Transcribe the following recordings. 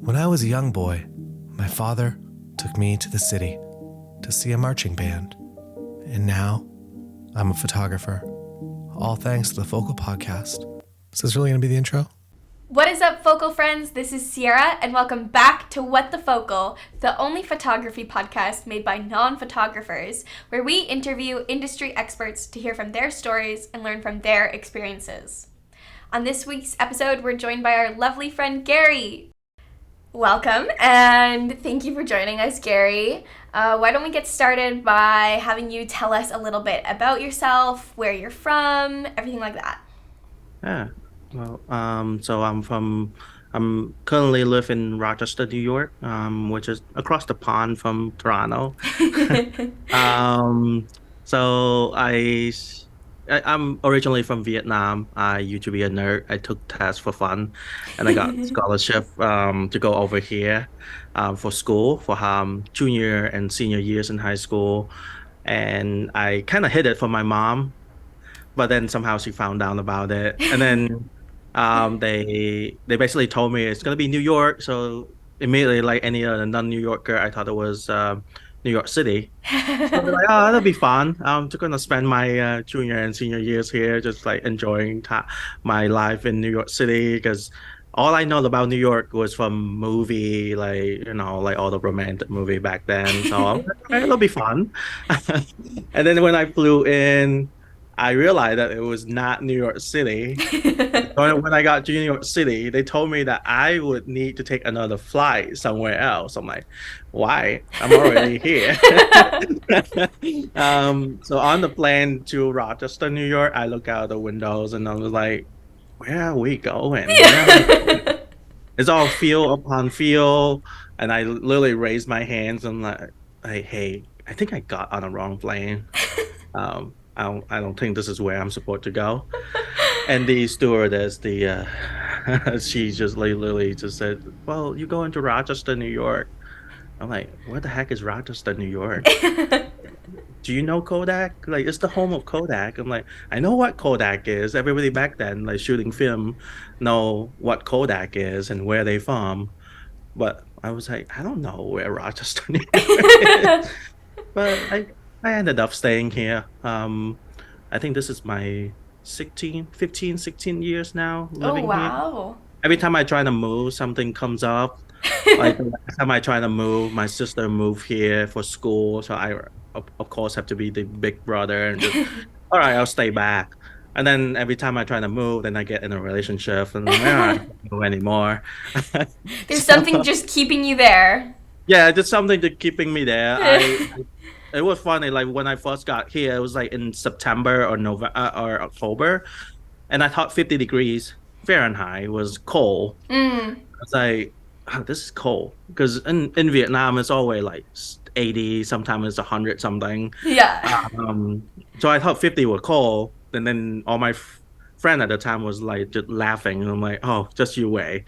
When I was a young boy, my father took me to the city to see a marching band. And now, I'm a photographer. All thanks to the Focal Podcast. Is this really going to be the intro? What is up, Focal friends? This is Sierra, and welcome back to What the Focal, the only photography podcast made by non-photographers, where we interview industry experts to hear from their stories and learn from their experiences. On this week's episode, we're joined by our lovely friend, Gary. Welcome, and thank you for joining us, Gary. Why don't we get started by having you tell us a little bit about yourself, where you're from, everything like that. Yeah. Well, I'm currently live in Rochester, New York, which is across the pond from Toronto. So I'm originally from Vietnam. I used to be a nerd. I took tests for fun, and I got scholarship to go over here for school for junior and senior years in high school. And I kind of hid it from my mom, but then somehow she found out about it, and then they basically told me it's gonna be New York. So immediately, like any other non-New Yorker, I thought it was New York City. So they're like, oh, that'll be fun. I'm just gonna spend my junior and senior years here, just like enjoying my life in New York City, because all I know about New York was from movie, like like all the romantic movie back then. So I'm like, okay, it'll be fun. And then when I flew in, I realized that it was not New York City. So when I got to New York City, they told me that I would need to take another flight somewhere else. I'm like, why? I'm already here. So on the plane to Rochester, New York, I look out the windows and I was like, where are we going? It's all field upon field. And I literally raised my hands and like, hey, I think I got on the wrong plane. I don't think this is where I'm supposed to go. And the stewardess, she just literally just said, well, you go into Rochester, New York. I'm like, what the heck is Rochester, New York? Do you know Kodak? Like, it's the home of Kodak. I'm like, I know what Kodak is. Everybody back then, like shooting film, know what Kodak is and where they from. But I was like, I don't know where Rochester, New York is. But I ended up staying here. I think this is my 16 years now living Oh, wow. here. Every time I try to move, something comes up. Like the last time I try to move, my sister moved here for school. So I, of course, have to be the big brother and just, all right, I'll stay back. And then every time I try to move, then I get in a relationship and I don't move anymore. There's So, something just keeping you there. yeah, just something to keeping me there. It was funny. Like when I first got here, it was like in September or November or October, and I thought 50 degrees Fahrenheit was cold. Mm. I was like, oh, this is cold because in Vietnam it's always like 80, sometimes it's 100 something. Yeah. So I thought 50 were cold, and then all my friend at the time was like just laughing, and I'm like, oh, just you wait.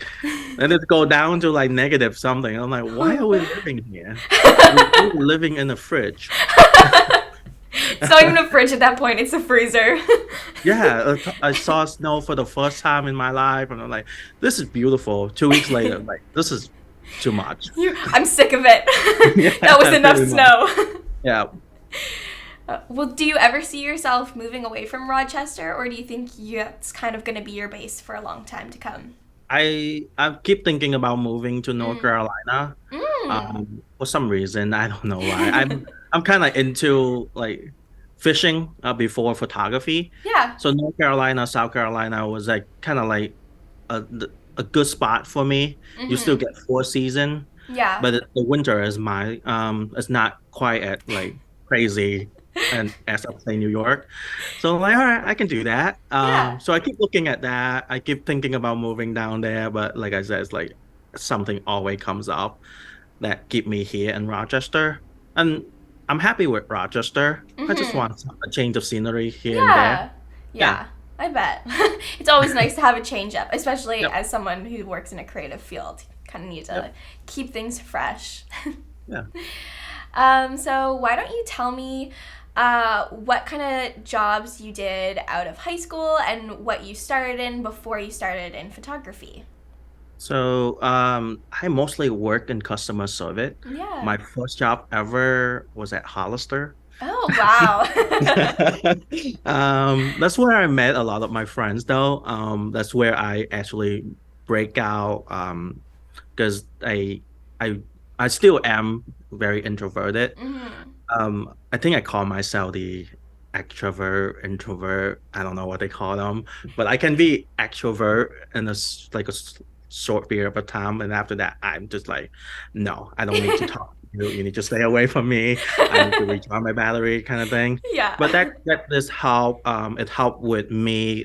And it go down to like negative something. I'm like, why are we living here? We're living in a fridge. It's not even a fridge at that point, it's a freezer. Yeah, I saw snow for the first time in my life, and I'm like, this is beautiful. 2 weeks later, I'm like, this is too much. I'm sick of it. Yeah, That was enough pretty much. snow. Yeah. Well, do you ever see yourself moving away from Rochester, or do you think it's kind of going to be your base for a long time to come? I keep thinking about moving to North Mm. Carolina. Mm. For some reason, I don't know why. I'm kind of into like fishing before photography. Yeah. So North Carolina, South Carolina was like kind of like a a good spot for me. You still Mm-hmm. get 4 season, Yeah. but the winter is it's not quite at like crazy and as up say New York. So I'm like, all right, I can do that. Yeah. So I keep looking at that. I keep thinking about moving down there, but like I said, it's like something always comes up that keep me here in Rochester. And I'm happy with Rochester. I just Mm-hmm. want a change of scenery here and there. Yeah. Yeah. Yeah. I bet. It's always nice to have a change up, especially Yep. as someone who works in a creative field. Kind of need to Yep. keep things fresh. Yeah. So why don't you tell me what kind of jobs you did out of high school and what you started in before you started in photography? So, I mostly work in customer service. Yeah. My first job ever was at Hollister. Oh, wow. That's where I met a lot of my friends, though. That's where I actually break out. Because I, I still am very introverted. Hmm. I think I call myself the extrovert, introvert. I don't know what they call them, but I can be extrovert in short period of time, and after that, I'm just like, no, I don't need to talk to you. You need to stay away from me. I need to recharge my battery, kind of thing. Yeah. But that does help. It helped with me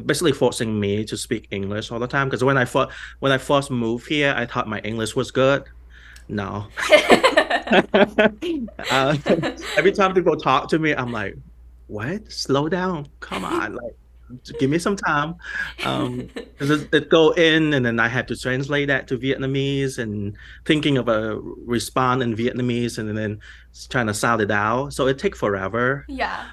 basically forcing me to speak English all the time. Because when I first moved here, I thought my English was good. No. uh, every time people talk to me, I'm like, what? Slow down. Come on. Like, give me some time. Because it go in and then I have to translate that to Vietnamese and thinking of a response in Vietnamese and then trying to sound it out. So it takes forever. Yeah.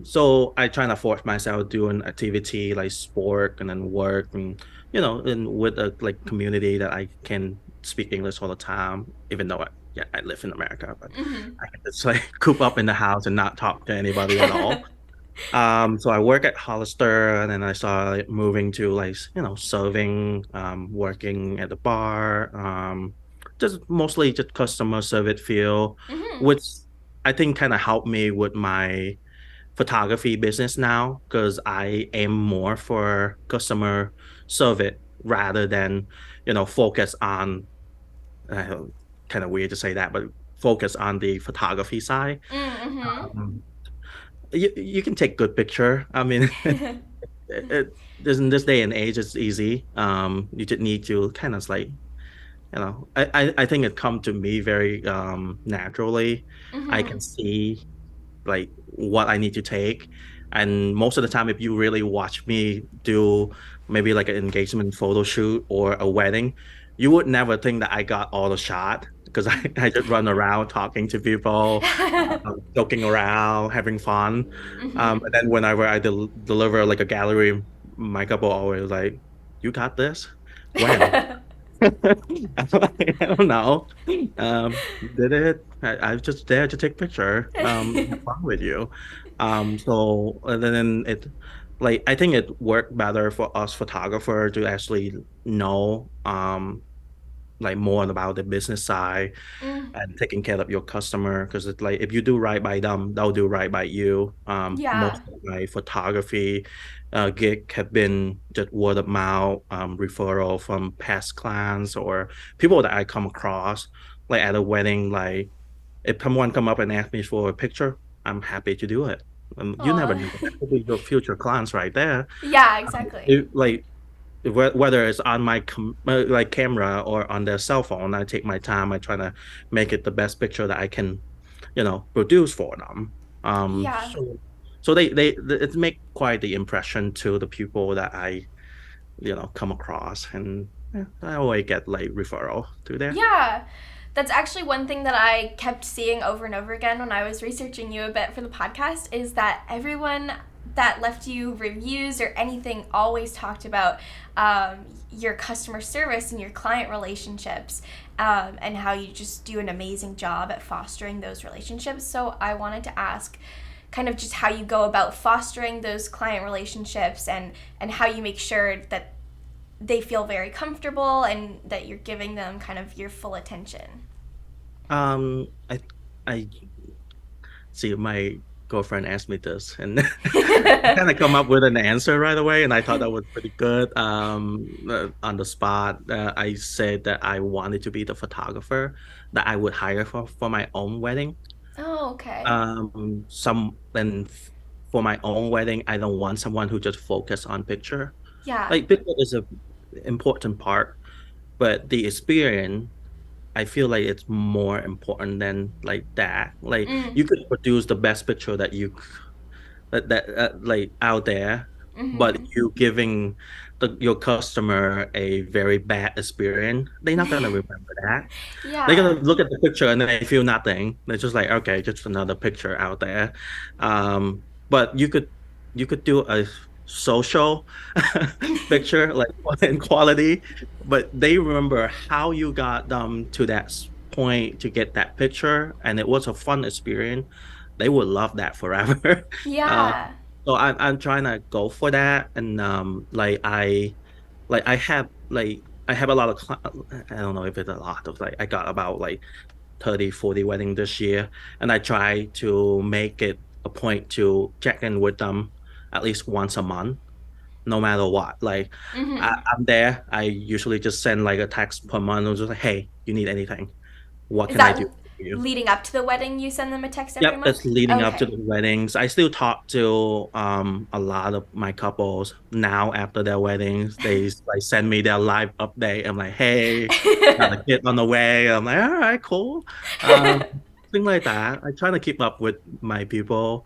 So I try to force myself doing activity like sport and then work and and with a like community that I can speak English all the time, even though I live in America, but Hmm. I can just like coop up in the house and not talk to anybody at all. So I work at Hollister and then I started moving to like, serving, working at the bar, just mostly just customer service field, Hmm. which I think kind of helped me with my photography business now because I aim more for customer service rather than, focus on, uh, kind of weird to say that, but focus on the photography side. Hmm. Um, you can take good picture. I mean, in this day and age, it's easy. You just need to kind of like, I think it come to me very naturally. I can Hmm. see like what I need to take. And most of the time, if you really watch me do maybe like an engagement photo shoot or a wedding, you would never think that I got all the shot because I just run around talking to people, joking around, having fun. Hmm. And then whenever I deliver like a gallery, my couple always like, "You got this? When?" I'm like, I don't know. Did it? I was just there to take picture. Have fun with you. So and then it like I think it worked better for us photographer to actually know like more about the business side Mm. and taking care of your customer because it's like if you do right by them, they'll do right by you. Yeah. Most of my photography gig have been just word of mouth, referral from past clients or people that I come across, like at a wedding. Like if someone come up and ask me for a picture, I'm happy to do it. You never Aw. know, that could be your future clients right there. Yeah, exactly. Like whether it's on my like camera or on their cell phone, I take my time. I try to make it the best picture that I can, produce for them. Yeah. So it make quite the impression to the people that I come across, and I always get like referral through there. Yeah. That's actually one thing that I kept seeing over and over again when I was researching you a bit for the podcast is that everyone that left you reviews or anything always talked about your customer service and your client relationships and how you just do an amazing job at fostering those relationships. So I wanted to ask kind of just how you go about fostering those client relationships and how you make sure that they feel very comfortable and that you're giving them kind of your full attention. I see my girlfriend asked me this, and I kind of come up with an answer right away, and I thought that was pretty good. On the spot, I said that I wanted to be the photographer that I would hire for my own wedding. Oh, okay. For my own wedding, I don't want someone who just focus on picture. Yeah. Like picture is a important part, but the experience I feel like it's more important than like that. Like Mm. you could produce the best picture that like out there, but Mm-hmm. you giving your customer a very bad experience, they're not gonna remember that. They're Yeah. gonna look at the picture and they feel nothing. They're just like, okay, just another picture out there. But you could do a social picture, like in quality, but they remember how you got them to that point to get that picture, and it was a fun experience. They would love that forever. Uh, Yeah. so I'm trying to go for that, and like I have a lot of I don't know if it's a lot of like I got about like 30, 40 weddings this year, and I try to make it a point to check in with them at least once a month, no matter what. Like Mm-hmm. I'm there. I usually just send like a text per month and just like, hey, you need anything? What Is can I do that for you? leading up to the wedding? You send them a text every Yep, it's month? leading up to Okay. the weddings. I still talk to a lot of my couples now after their weddings. They like send me their live update. I'm like, hey, got a kid on the way. I'm like, all right, cool. Um, thing like that. I try to keep up with my people.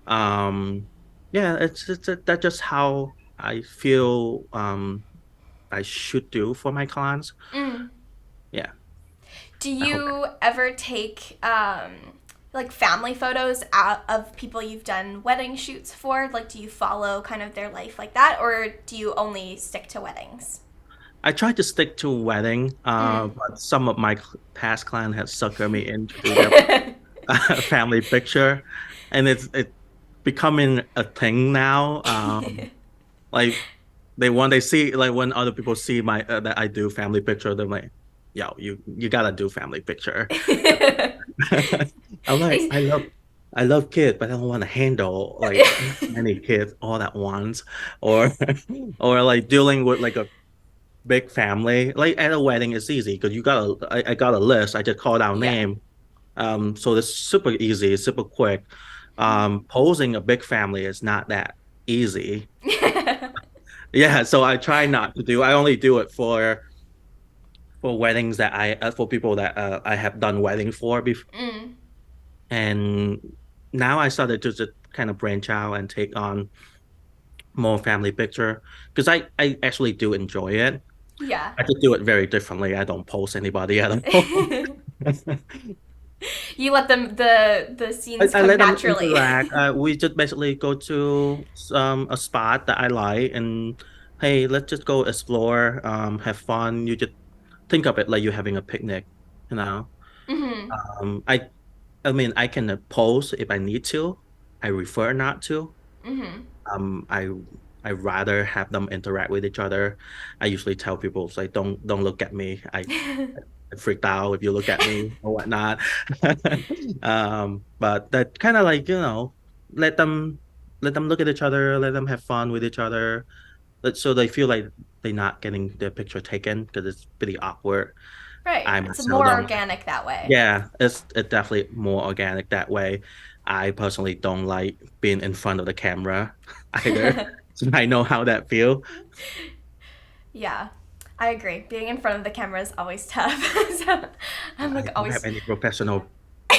Um, yeah, it's that's just how I feel I should do for my clients. Mm. Yeah, Do I hope. you ever take like family photos out of people you've done wedding shoots for? Like, do you follow kind of their life like that, or do you only stick to weddings? I try to stick to wedding, Mm. but some of my past clients have suckered me in to do their family picture, and it's becoming a thing now. Like they see like when other people see my that I do family picture, they're like, "Yo, you gotta do family picture." I'm like, Is- I love kids, but I don't want to handle like many kids all at once, or or like dealing with like a big family. Like at a wedding, it's easy because I got a list. I just call down yeah. name. So it's super easy, super quick. Posing a big family is not that easy. Yeah, so I try not to do. I only do it for weddings that for people that I have done wedding for before. Mm. And now I started to just kind of branch out and take on more family picture because I actually do enjoy it. Yeah. I just do it very differently. I don't post anybody at all. You let them the scenes I come let them naturally. interact. We just basically go to a spot that I like, and hey, let's just go explore, have fun. You just think of it like you're having a picnic, you know. Hmm. Um, I I mean, I can post if I need to. I prefer not to. Hmm. Um, I I rather have them interact with each other. I usually tell people it's like don't look at me. I freaked out if you look at me or whatnot. But that kind of like, let them let them look at each other, let them have fun with each other. So they feel like they're not getting their picture taken because it's pretty awkward. Right. I It's myself more don't. organic that way. Yeah, it's definitely more organic that way. I personally don't like being in front of the camera either. So I know how that feel. Yeah, I agree. Being in front of the camera is always tough. So I'm I like don't have always. any professional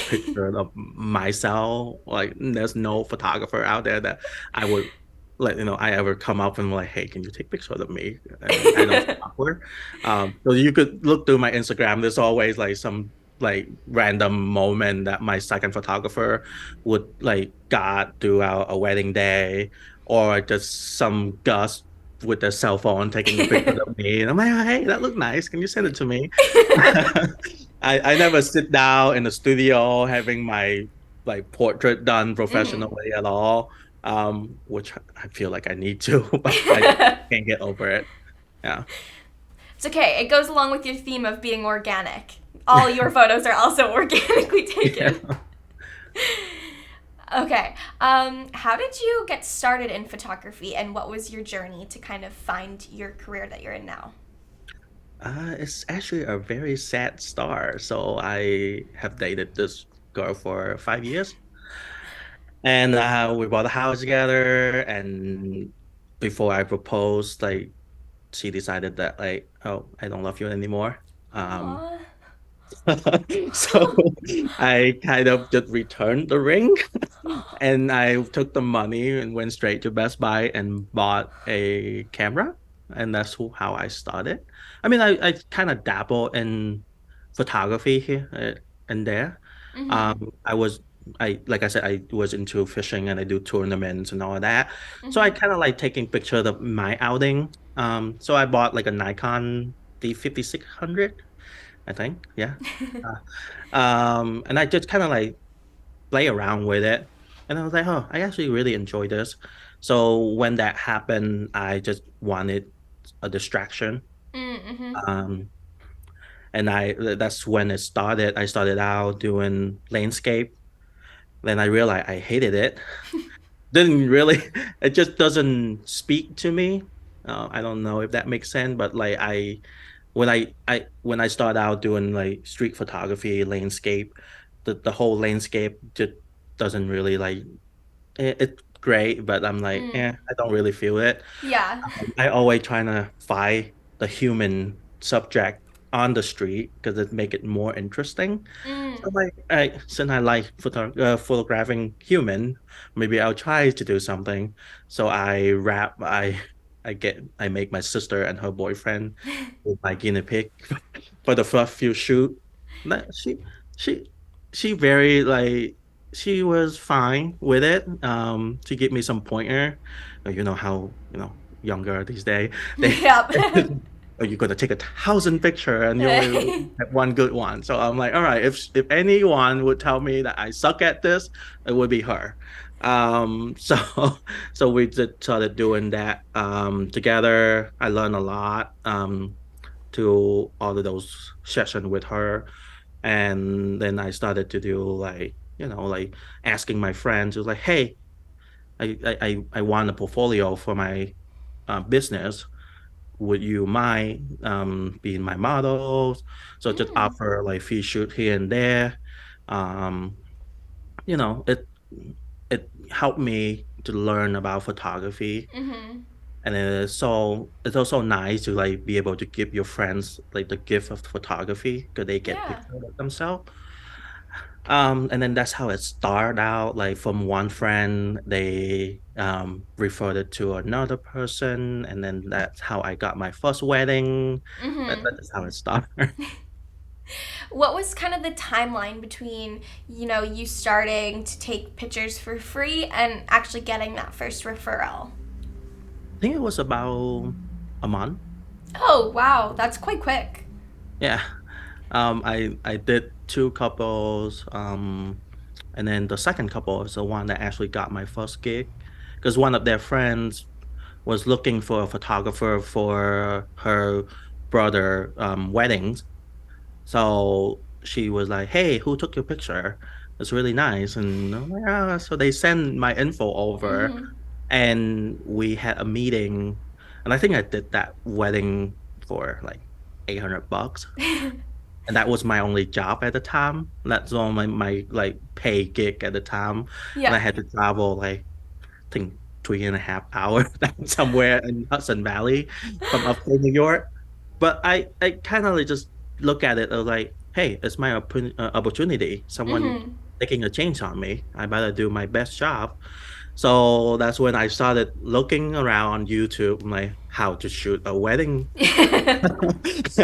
picture of myself. Like there's no photographer out there that I would let I ever come up and like, hey, can you take pictures of me? And I know it's awkward. So you could look through my Instagram. There's always like some like random moment that my second photographer would like got throughout a wedding day, or just some Gus with their cell phone taking a picture of me. And I'm like, hey, that looked nice. Can you send it to me? I never sit down in the studio having my like portrait done Mhm. professionally at all. Which I feel like I need to, but I can't get over it. Yeah. It's okay. It goes along with your theme of being organic. All your photos are also organically Yeah. taken. Okay. How did you get started in photography, and what was your journey to kind of find your career that you're in now? It's actually a very sad start. So I have dated this girl for 5 years, and we bought a house together. And before I proposed, like she decided that like, oh, I don't love you anymore. Um, Aww. so I kind of just returned the ring, and I took the money and went straight to Best Buy and bought a camera. And that's how I started. I mean, I kind of dabble in photography here and there. Mm-hmm. I was like I said, I was into fishing and I do tournaments and all of that. So I Mm-hmm. kind of like taking pictures of my outing. So I bought like a Nikon D5600, I think. Yeah. And I just kind of like play around with it. And I was like, oh, I actually really enjoy this. So when that happened, I just wanted a distraction. Mm-hmm. Um, and that's when it started. I started out doing landscape. Then I realized I hated it. Didn't really, it just doesn't speak to me. I don't know if that makes sense, but like when I start out doing like street photography, landscape, the whole landscape just doesn't really like it's great, but I'm like, Mm. I don't really feel it. Yeah. I always trying to find the human subject on the street because it make it more interesting. So Mm. like, since I like photographing human, maybe I'll try to do something. So I make my sister and her boyfriend with my guinea pig for the first few shoot. That she she very like she was fine with it. She gave me some pointer. You know how younger these days they Yep. oh, you're gonna take 1,000 picture and you only have one good one. So I'm like, all right, if anyone would tell me that I suck at this, it would be her. So so we just started doing that together. I learned a lot to all of those sessions with her. And then I started to do like, like asking my friends, was like, hey, I want a portfolio for my business. Would you mind being my models? So just Mm. offer like free shoot here and there. Um, you know, it helped me to learn about photography. Mm-hmm. And it's also nice to like be able to give your friends like the gift of photography because they get Yeah. pictures of themselves. And then that's how it started out. Like from one friend, they referred it to another person, and then that's how I got my first wedding. Mm-hmm. That's how it started. What was kind of the timeline between, you starting to take pictures for free and actually getting that first referral? I think it was about a month. Oh, wow. That's quite quick. Yeah. I did two couples, and then the second couple is the one that actually got my first gig, because one of their friends was looking for a photographer for her brother weddings. So she was like, "Hey, who took your picture? It's really nice." And I'm like, so they sent my info over, Mm-hmm. and we had a meeting. And I think I did that wedding for like $800, and that was my only job at the time. That's all my like pay gig at the time, and I Yeah. had to travel like I think 3.5 hours somewhere in Hudson Valley from upstate New York. But I kind of like just look at it as like, hey, it's my opportunity. Someone Mm-hmm. taking a chance on me. I better do my best job. So that's when I started looking around on YouTube, like how to shoot a wedding, because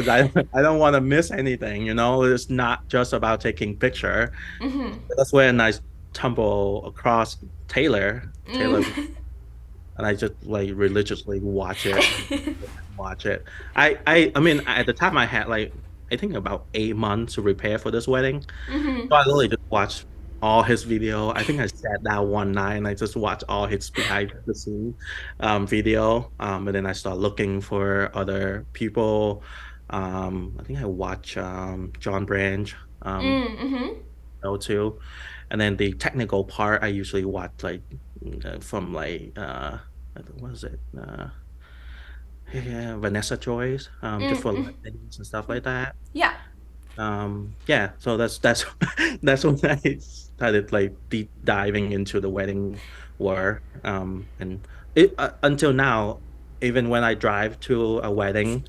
I don't want to miss anything. It's not just about taking picture. Mm-hmm. That's when I stumble across Taylor, Mm. and I just like religiously watch it and watch it. I mean, at the time I had like I think about 8 months to prepare for this wedding, Mm-hmm. so I literally just watched all his video. I think I sat down one night and I just watched all his behind the scene video. And then I started looking for other people. I think I watched John Branch Mm-hmm. too. And then the technical part I usually watch like from like what is it? Yeah, Vanessa Joyce, just for Mm-hmm. like videos and stuff like that. Yeah. Yeah, so that's that's when I started like deep diving into the wedding world. And until now, even when I drive to a wedding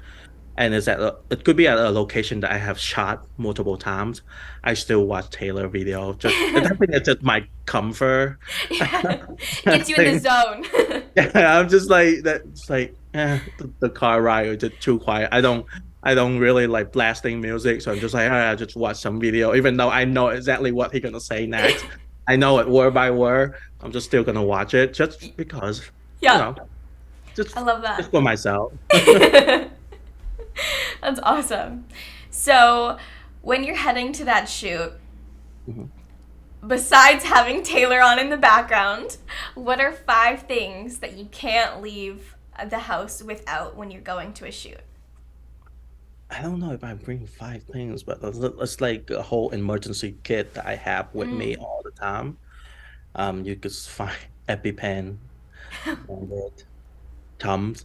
and it could be at a location that I have shot multiple times, I still watch Taylor video. I think it's just my comfort Yeah. Gets you in the thing. zone. Yeah, I'm just like that. It's like the car ride is just too quiet. I don't really like blasting music, so I'm just like, I just watch some video, even though I know exactly what he's gonna say next. I know it word by word. I'm just still gonna watch it just because, you Yeah, know, I just love just that. for myself. That's awesome. So, when you're heading to that shoot, Mhm. besides having Taylor on in the background, what are 5 things that you can't leave the house without when you're going to a shoot? I don't know if I bring 5 things, but it's like a whole emergency kit that I have with me Mm. all the time. You could find EpiPen, Band-Aid, Tums,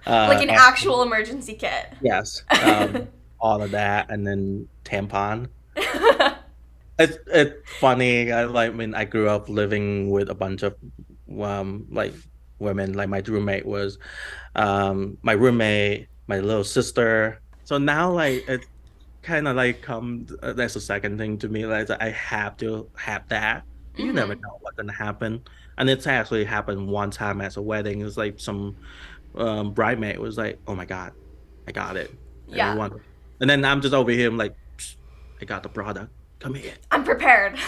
Like an and actual emergency kit. yes, all of that, and then tampon. It's funny. I grew up living with a bunch of like women. Like my roommate was my roommate, my little sister. So now like it kind of like come that's a second thing to me. Like I have to have that. You never Hmm. know what's gonna happen. And it's actually happened one time at a wedding. It's like some bridesmaid was like, "Oh my God, I got it." Yeah, Everyone, and then I'm just over here. I'm like, "Psst, I got the product. Come here." I'm prepared.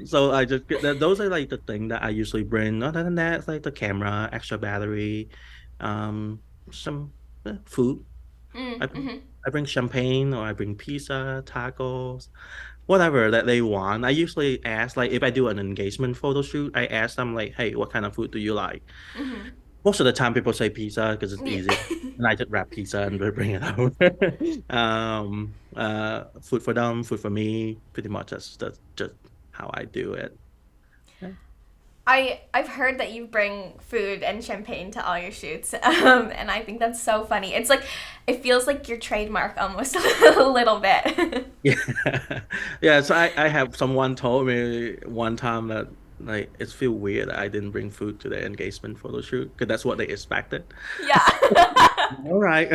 So I just those are like the thing that I usually bring. Other than that, it's like the camera, extra battery, um, some food. I bring, Mm-hmm. I bring champagne or I bring pizza, tacos, whatever that they want. I usually ask, like, if I do an engagement photo shoot, I ask them, like, hey, what kind of food do you like? Mm-hmm. Most of the time, people say pizza because it's Yeah. easy. And I just wrap pizza and bring it over. Food for them, food for me. Pretty much that's just how I do it. Yeah. I've heard that you bring food and champagne to all your shoots, and I think that's so funny. It's like it feels like your trademark almost a little bit. Yeah. Yeah. So I have someone told me one time that like it's feel weird that I didn't bring food to the engagement photo shoot because that's what they expected. Yeah. All right,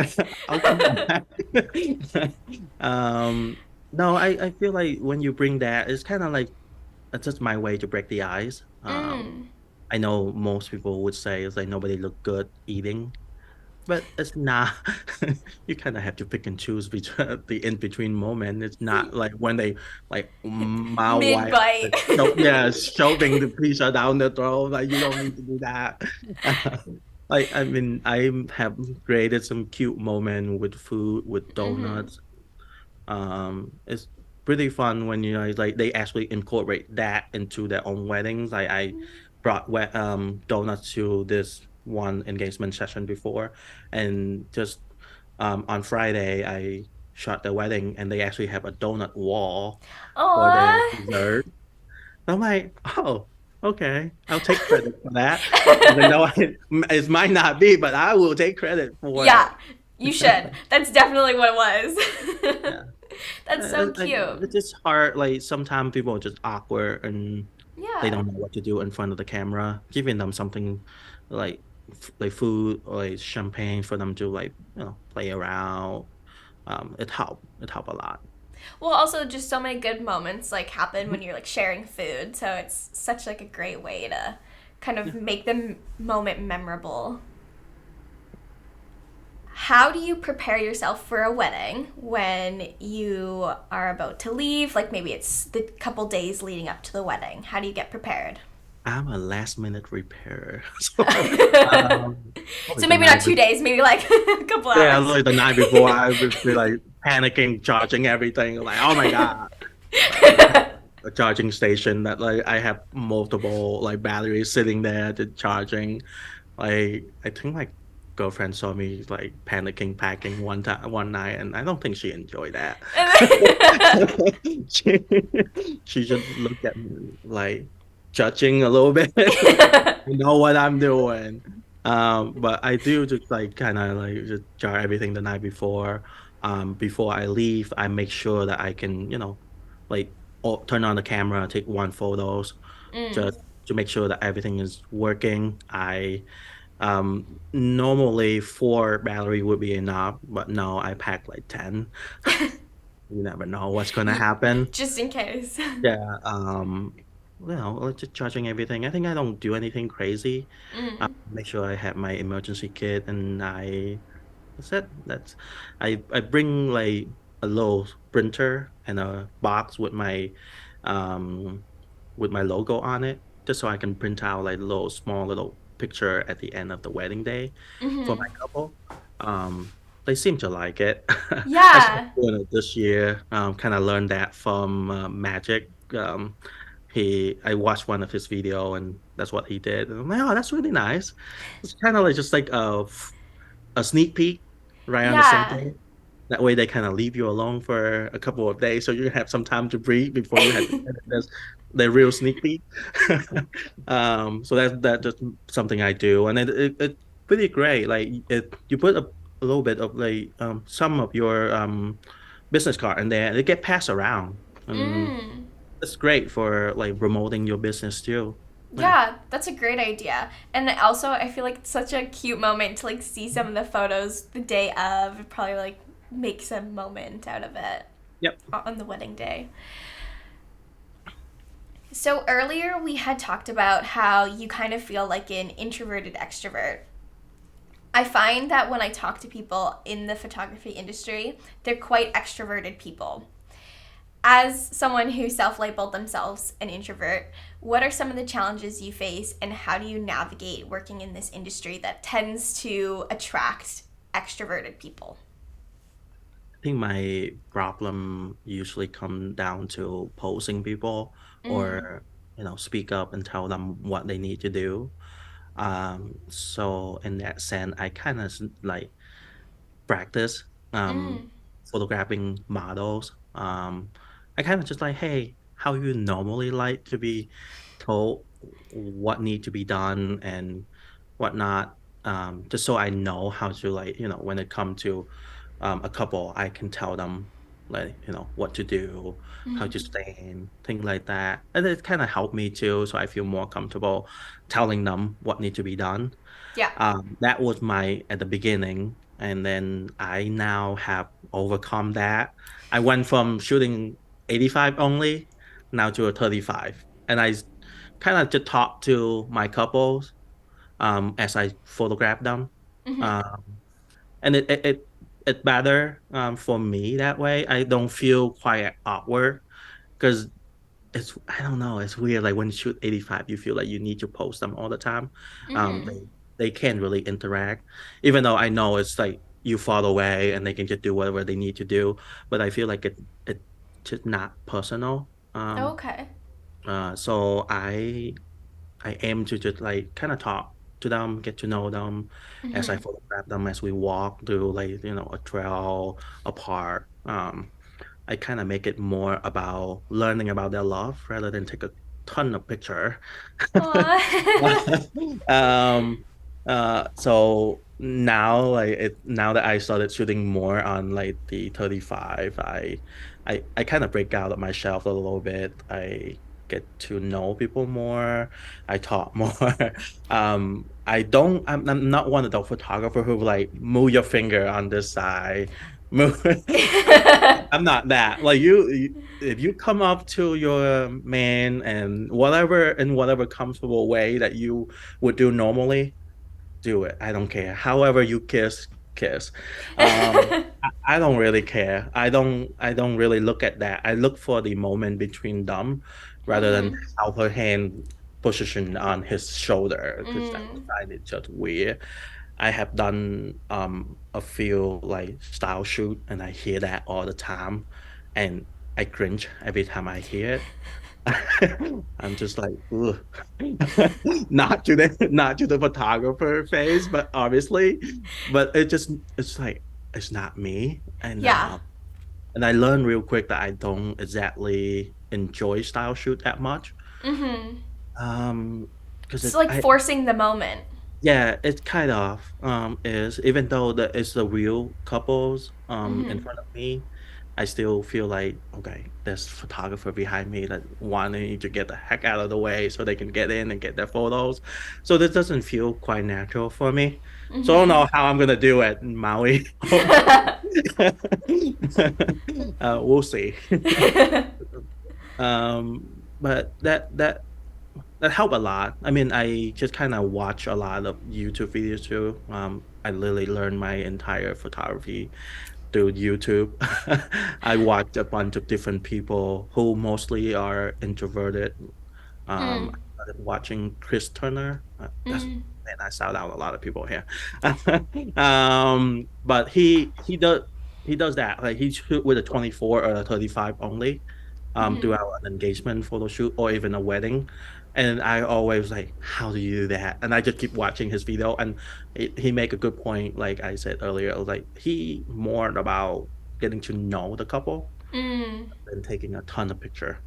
I'll come back. Um, no, I feel like when you bring that, it's kind of like it's just my way to break the ice. Mm. I know most people would say it's like nobody look good eating, but it's not. You kind of have to pick and choose between the in between moment. It's not like when they like mile Mid wide, bite. yeah, shoving the pizza down the throat. Like you don't need to do that. Like I mean, I have created some cute moment with food, with Hmm. donuts. It's pretty fun when you know like they actually incorporate that into their own weddings. Like I brought donuts to this one engagement session before, and just on Friday I shot the wedding, and they actually have a donut wall for their Aw. dessert. I'm like, oh, okay, I'll take credit for that, even though it might not be, but I will take credit for it. Yeah, you should. That's definitely what it was. Yeah. That's so cute. It's just hard. Like sometimes people are just awkward and they Yeah. don't know what to do in front of the camera. Giving them something like like food or like champagne for them to like play around. It help a lot. Well, also just so many good moments like happen when you're like sharing food, so it's such like a great way to kind of Yeah. make the moment memorable. How do you prepare yourself for a wedding when you are about to leave? Like maybe it's the couple days leading up to the wedding. How do you get prepared? I'm a last minute repairer. Probably So the maybe not night 2 days, maybe like a couple Yeah, hours. like the night before I would be like panicking, charging everything. Like, oh my God. I have a charging station that like I have multiple like batteries sitting there to charging. Like I think my girlfriend saw me like panicking packing one night and I don't think she enjoyed that. She, she just looked at me like judging a little bit. You know what I'm doing. But I do just like kind of like just jar everything the night before. Before I leave, I make sure that I can, like turn on the camera, take one photos, Mm. just to make sure that everything is working. I normally 4 battery would be enough, but no, I pack like 10. You never know what's gonna happen. Just in case. Yeah, like just charging everything. I think I don't do anything crazy. Mm. Make sure I have my emergency kit and I That's it. I bring like a little printer and a box um with my logo on it, just so I can print out like a little small little picture at the end of the wedding day for my couple. Um, they seem to like it. I started Yeah. doing it this year. Kind of learned that from Magic. I watched one of his video and that's what he did. And I'm like, oh, that's really nice. It's kind of like just like a sneak peek right on the same Yeah. day. That way they kind of leave you alone for a couple of days so you have some time to breathe before you have to edit this the real sneak peek. So that's just something I do. And it's pretty great. Like you put a little bit of like some of your business card in there and it get passed around. And Mm. it's great for like promoting your business too. Yeah. Yeah, that's a great idea. And also, I feel like it's such a cute moment to like see some of the photos the day of, probably like make some moment out of it Yep. on the wedding day. So earlier we had talked about how you kind of feel like an introverted extrovert. I find that when I talk to people in the photography industry, they're quite extroverted people. As someone who self-labeled themselves an introvert, what are some of the challenges you face and how do you navigate working in this industry that tends to attract extroverted people? I think my problem usually come down to posing people or speak up and tell them what they need to do. So in that sense, I kind of like practice Mm. photographing models. I kind of just like, hey, how you normally like to be told what need to be done and whatnot. Just so I know how to like, when it comes to a couple, I can tell them like, what to do, how to stand, things like that. And it kind of helped me too, so I feel more comfortable telling them what need to be done. Yeah. That was my at the beginning, and then I now have overcome that. I went from shooting 85 only now to a 35, and I kind of just talk to my couples as I photograph them, Mm-hmm. um, and it's better for me that way. I don't feel quite awkward because I don't know, it's weird. Like when you shoot 85, you feel like you need to post them all the time. Mm-hmm. They can't really interact, even though I know it's like you fall away and they can just do whatever they need to do. But I feel like it's just not personal. Okay. So I aim to just like kind of talk to them, get to know them as I Mm-hmm. photograph them as we walk through like a trail, a park. I kind of make it more about learning about their love rather than take a ton of picture. Aw. um, so now now that I started shooting more on like the 35, I kind of break out of my shelf a little bit. I get to know people more. I talk more. I'm not one of the photographer who like move your finger on this side. Move. I'm not that. Like if you come up to your man and whatever comfortable way that you would do normally, do it. I don't care. However you kiss, kiss. I don't really care. I don't really look at that. I look for the moment between them rather than Mm-hmm. how her hand position on his shoulder because I Mm. find it just weird. I have done a few like style shoot and I hear that all the time and I cringe every time I hear it. I'm just like, ugh. Not to the photographer face, but obviously, but it's like it's not me. Yeah. And I learned real quick that I don't exactly enjoy style shoot that much. Mm-hmm. Um, because So like I forcing the moment. Yeah, it kind of is even though it's the real couples in Mm-hmm. front of me, I still feel like okay, there's photographer behind me that wanting to get the heck out of the way so they can get in and get their photos. So this doesn't feel quite natural for me. So I don't Mm-hmm. know how I'm gonna do it in Maui. We'll see. But that helped a lot. I mean, I just kind of watch a lot of YouTube videos too. I literally learned my entire photography through YouTube. I watched a bunch of different people who mostly are introverted. I started watching Chris Turner. That's man, I shout out a lot of people here. But he does that. Like he shoot with a 24 or a 35 only, throughout an engagement photo shoot or even a wedding. And I always like, how do you do that? And I just keep watching his video, and he make a good point. Like I said earlier, like he more about getting to know the couple than taking a ton of picture.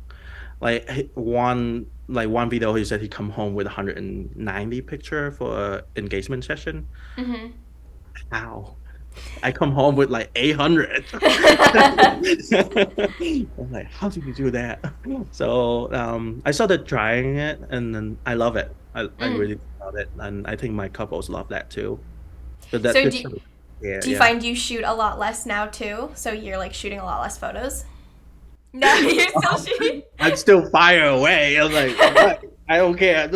Like one video, he said he come home with 190 picture for a engagement session. How? I come home with like 800. I'm like, how do you do that? So I started trying it, and then I love it. I really love it, and I think my couples love that too. So that So this yeah, do you yeah. find you shoot a lot less now too? So you're like shooting a lot less photos? No, you're still shooting. I'd still fire away. I was like, what? I don't care.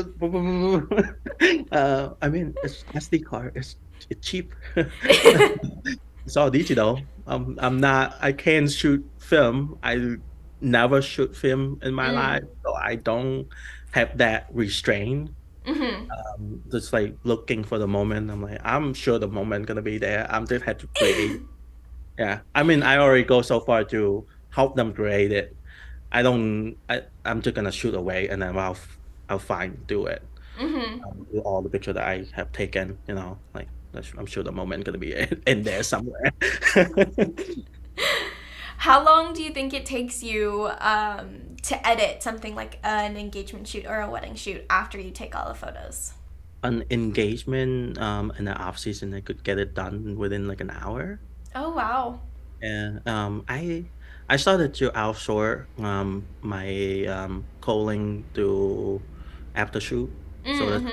I mean, it's SD card. It's cheap. It's all digital. I can't shoot film. I never shoot film in my life, so I don't have that restraint. Just like looking for the moment. I'm like, I'm sure the moment gonna be there. I'm just have to create. Yeah. I mean, I already go so far to help them create it. I'm just gonna shoot away, and then I'll fine do it. With all the picture that I have taken, like I'm sure the moment gonna be in there somewhere. How long do you think it takes you to edit something like an engagement shoot or a wedding shoot after you take all the photos? An engagement in the off season, I could get it done within like an hour. Oh, wow. And I started to outsource my calling to after shoot. So that's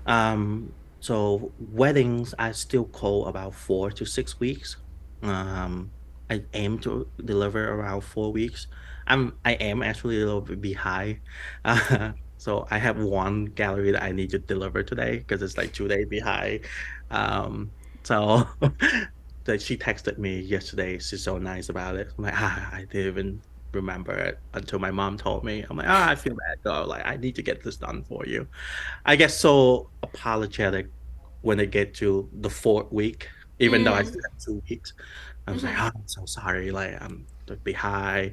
Mm-hmm. so weddings I still call about 4 to 6 weeks. Um, I aim to deliver around 4 weeks. I am actually a little bit behind. So I have one gallery that I need to deliver today because it's like 2 days behind. So that she texted me yesterday. She's so nice about it. I'm like, I didn't even remember it until my mom told me. I'm like, I feel bad, girl. Like, I need to get this done for you. I get so apologetic when they get to the fourth week, even though I still have 2 weeks. I was like, I'm so sorry. Like, I'm behind.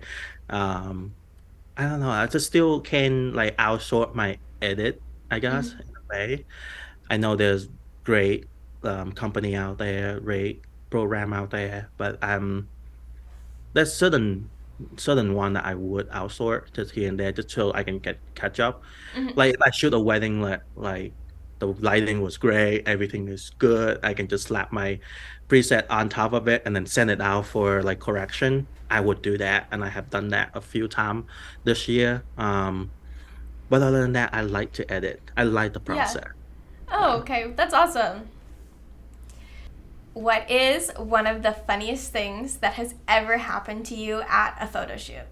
Um, I don't know. I just still can like outsource my edit, I guess, in a way. I know there's great company out there, great program out there, but there's certain one that I would outsource just here and there just so I can catch up. Like if I shoot a wedding, like the lighting was great, everything is good. I can just slap my preset on top of it and then send it out for like correction. I would do that, and I have done that a few times this year. But other than that, I like to edit. I like the Yeah. process. Oh, okay. That's awesome. What is one of the funniest things that has ever happened to you at a photo shoot?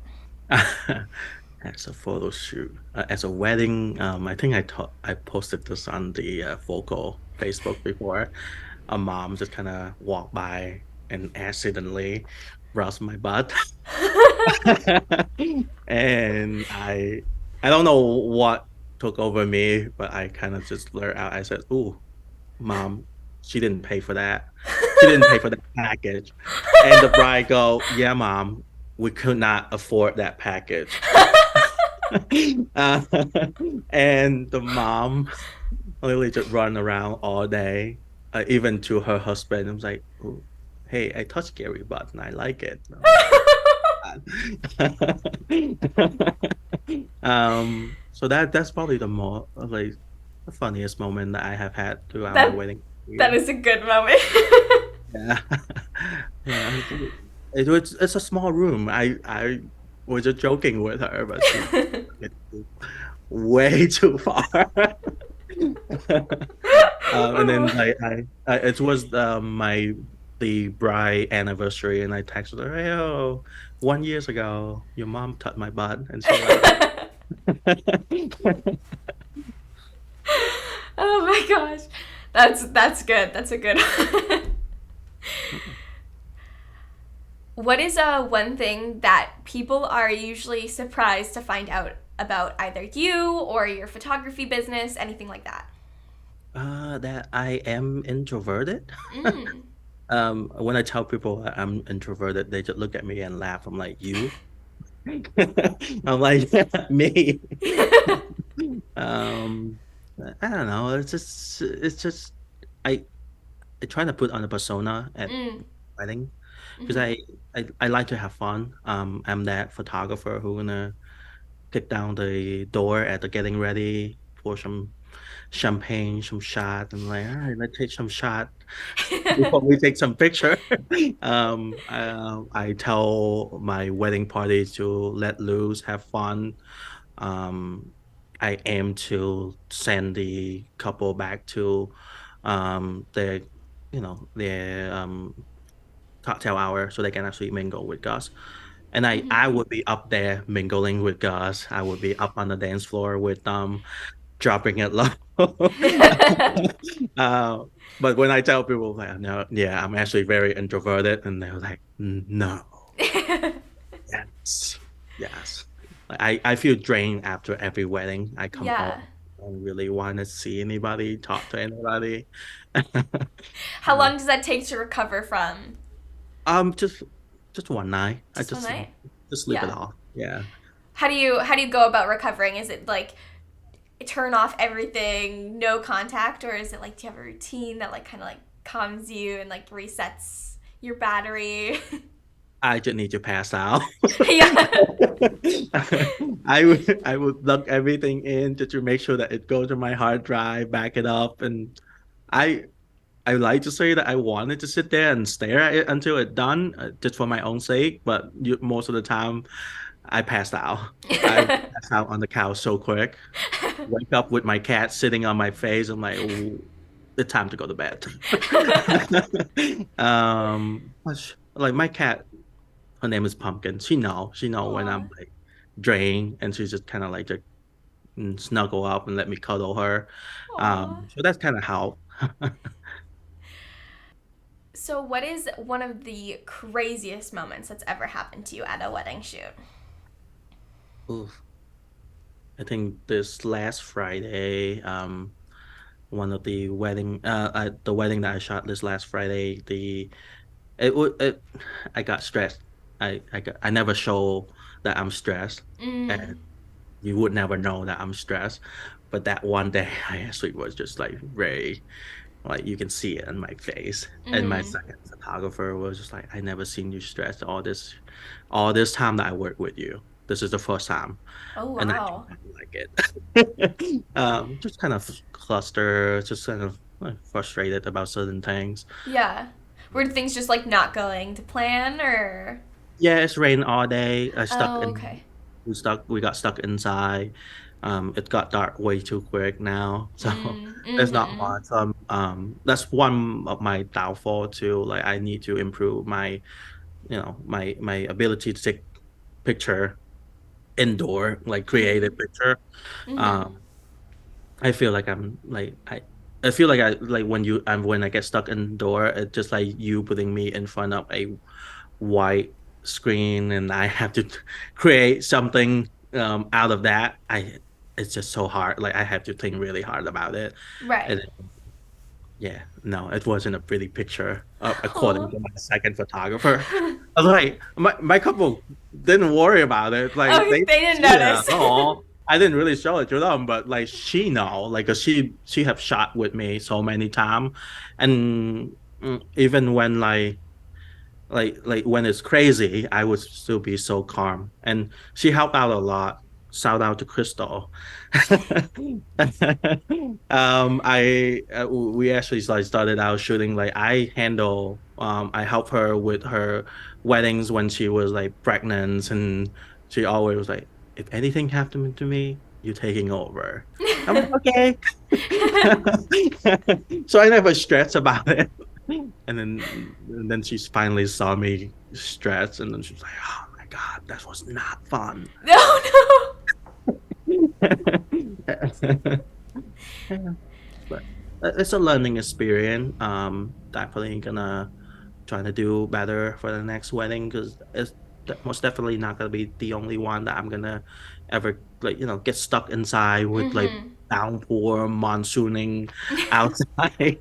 As a photo shoot, as a wedding, I think I posted this on the Vocal Facebook before. A mom just kind of walked by and accidentally brushed my butt, and I don't know what took over me, but I kind of just blurted out. I said, "Ooh, mom, she didn't pay for that. She didn't pay for that package." And the bride go, "Yeah, mom, we could not afford that package." Uh, and the mom literally just run around all day, even to her husband. I was like, "Ooh, hey, I touched Gary button. I like it." So that's probably the more like the funniest moment that I have had throughout my That wedding that career. is a good moment. Yeah. Yeah. It's a small room. I was just joking with her, but she took it way too far. And then it was the bride anniversary, and I texted her, "Hey, 1 year ago, your mom touched my butt," and she like Oh my gosh. That's good. That's a good one. What is one thing that people are usually surprised to find out about either you or your photography business, anything like that? That I am introverted. Mm. When I tell people that I'm introverted, they just look at me and laugh. I'm like, you? I'm like, me. Um, I don't know. It's just I I try to put on a persona at Mm. wedding because Mhm. I like to have fun. I'm that photographer who gonna kick down the door at the getting ready for some champagne, some shot, and like, all right, let's take some shot before we take some picture. I tell my wedding party to let loose, have fun. Um, I aim to send the couple back to their, their cocktail hour so they can actually mingle with us. And I Mhm. would be up there mingling with Gus. I would be up on the dance floor with dropping it low. uh, but when I tell people like, no, yeah, I'm actually very introverted, and they're like, no, yes, yes. Like, I feel drained after every wedding. I come home, Yeah. I don't really want to see anybody, talk to anybody. How long does that take to recover from? Um, just just one night. I Just one night? just sleep it Yeah. off. Yeah. How do you go about recovering? Is it like turn off everything, no contact, or is it like do you have a routine that like kind of like calms you and like resets your battery? I just need to pass out. Yeah. I would plug everything in just to make sure that it goes to my hard drive, back it up, and I I like to say that I wanted to sit there and stare at it until it's done, just for my own sake. But most of the time, I passed out. I passed out on the couch so quick. Wake up with my cat sitting on my face. I'm like, "Ooh, it's time to go to bed." Like my cat, her name is Pumpkin. She know when Aw. I'm like drained, and she's just kind of like just snuggle up and let me cuddle her. Aw. So that's kind of how. So, what is one of the craziest moments that's ever happened to you at a wedding shoot? Oof. I think this last Friday, one of the wedding that I shot this last Friday, it would it, I got stressed. I never show that I'm stressed, and Mm. you would never know that I'm stressed. But that one day, I actually was just like very, like you can see it in my face. And my Mm. second photographer was just like, I never seen you stressed all this time that I work with you. This is the first time, Oh and I wow. didn't like it. Just kind of cluster, just kind of frustrated about certain things. Yeah. Were things just like not going to plan or? Yeah, it's rained all day. Oh, okay. We got stuck inside. It got dark way too quick now, so Mm. there's not Mm-hmm. much. That's one of my downfall too. Like I need to improve my ability to take picture indoor, like creative Mm-hmm. picture. Mm-hmm. Um, I feel like I feel like when I get stuck indoor, it's just like you putting me in front of a white screen, and I have to create something out of that. It's just so hard. Like I have to think really hard about it. Right. And yeah, no, it wasn't a pretty picture, according Oh. to my second photographer. I was like, my couple didn't worry about it. Like Oh, they they didn't see it at notice. all. I didn't really show it to them, but like she know, like 'cause she have shot with me so many times, and even when like when it's crazy, I would still be so calm. And she helped out a lot. Shout out to Crystal. We actually like started out shooting. Like I helped her with her weddings when she was like pregnant, and she always was like, if anything happened to me, you're taking over. I'm like, okay. So I never stress about it. And then she finally saw me stressed, and then she was like, "Oh my God, that was not fun." No, no. Yeah, but it's a learning experience. Definitely gonna try to do better for the next wedding because it's most definitely not gonna be the only one that I'm gonna ever like get stuck inside with like Mm-hmm. downpour monsooning outside.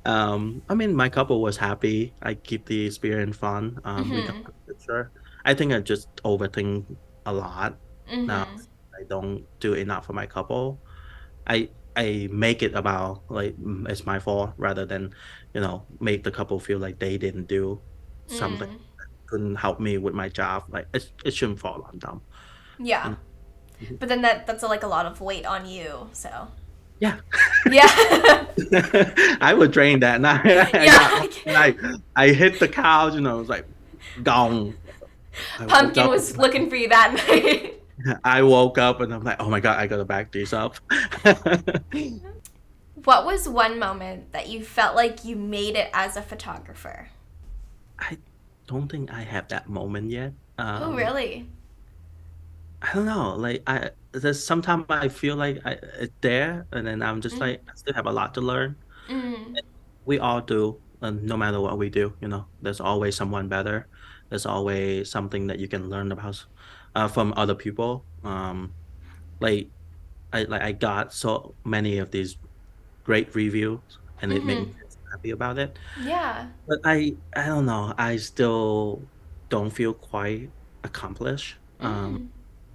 I mean my couple was happy. I keep the experience fun. We took Mm-hmm. a picture. I think I just overthink a lot. Now Mm-hmm. I don't do enough for my couple. I make it about like it's my fault rather than make the couple feel like they didn't do something, Mm. couldn't help me with my job. Like it shouldn't fall on them. Yeah. You know? But then that's like a lot of weight on you, so. Yeah. Yeah. I would drain that. And I Yeah. got I hit the couch and I was like gone. I woke Pumpkin up was looking for you that night. I woke up and I'm like, oh my God, I gotta back these up. What was one moment that you felt like you made it as a photographer? I don't think I have that moment yet. Oh, really? I don't know. Like there's sometimes I feel like it's there, and then I'm just Mm. like I still have a lot to learn. Mm. We all do, and no matter what we do, there's always someone better. There's always something that you can learn about from other people. Like I got so many of these great reviews, and it made me Mm-hmm. so happy about it. Yeah. But I don't know. I still don't feel quite accomplished. Mm.